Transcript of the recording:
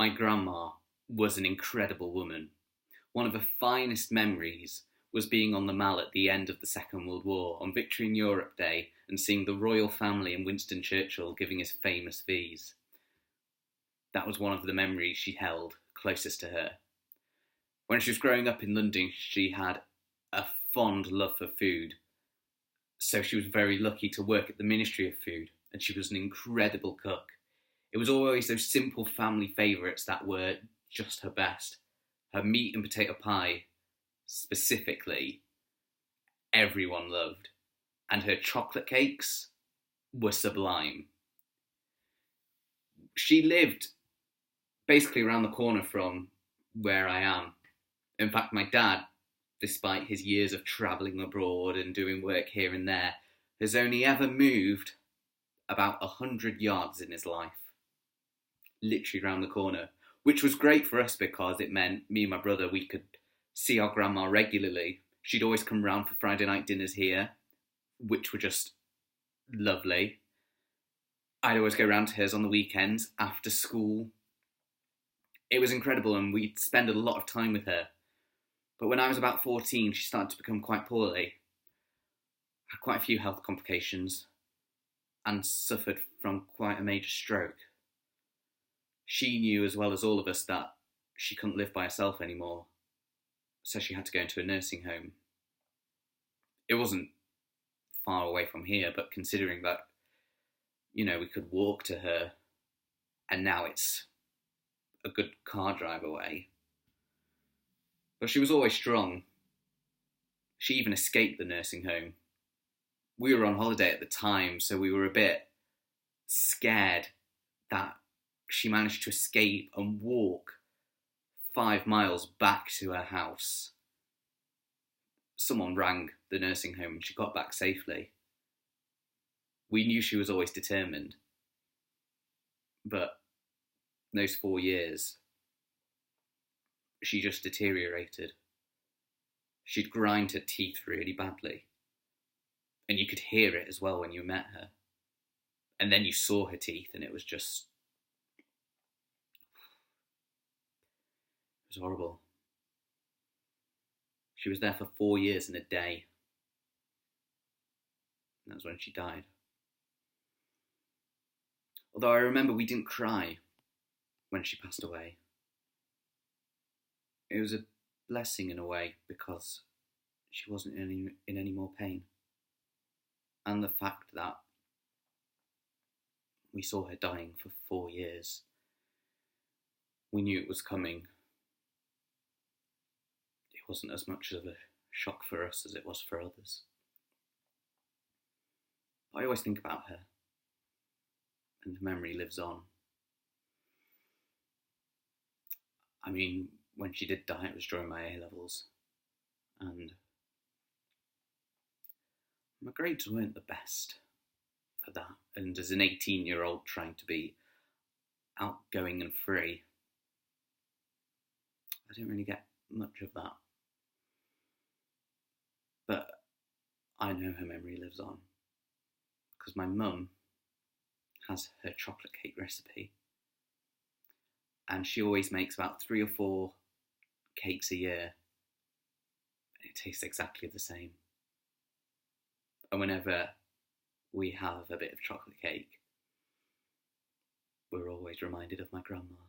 My grandma was an incredible woman. One of her finest memories was being on the Mall at the end of the Second World War on Victory in Europe Day and seeing the royal family and Winston Churchill giving his famous V's. That was one of the memories she held closest to her. When she was growing up in London, she had a fond love for food, so she was very lucky to work at the Ministry of Food, and she was an incredible cook. It was always those simple family favourites that were just her best. Her meat and potato pie, specifically, everyone loved. And her chocolate cakes were sublime. She lived basically around the corner from where I am. In fact, my dad, despite his years of travelling abroad and doing work here and there, has only ever moved about 100 yards in his life. Literally round the corner, which was great for us because it meant me and my brother, we could see our grandma regularly. She'd always come round for Friday night dinners here, which were just lovely. I'd always go round to hers on the weekends after school. It was incredible and we'd spend a lot of time with her. But when I was about 14, she started to become quite poorly. Had quite a few health complications and suffered from quite a major stroke. She knew as well as all of us that she couldn't live by herself anymore, so she had to go into a nursing home. It wasn't far away from here, but considering that, we could walk to her, and now it's a good car drive away. But she was always strong. She even escaped the nursing home. We were on holiday at the time, so we were a bit scared that she managed to escape and walk 5 miles back to her house. Someone rang the nursing home and she got back safely. We knew she was always determined. But those 4 years, she just deteriorated. She'd grind her teeth really badly. And you could hear it as well when you met her. And then you saw her teeth and it was just... It was horrible. She was there for 4 years and a day. And that was when she died. Although I remember we didn't cry when she passed away. It was a blessing in a way because she wasn't in any more pain. And the fact that we saw her dying for 4 years, we knew it was coming. It wasn't as much of a shock for us as it was for others. I always think about her, and the memory lives on. I mean, when she did die, it was during my A-levels, and my grades weren't the best for that. And as an 18-year-old trying to be outgoing and free, I didn't really get much of that. But I know her memory lives on because my mum has her chocolate cake recipe and she always makes about 3 or 4 cakes a year and it tastes exactly the same. And whenever we have a bit of chocolate cake, we're always reminded of my grandma.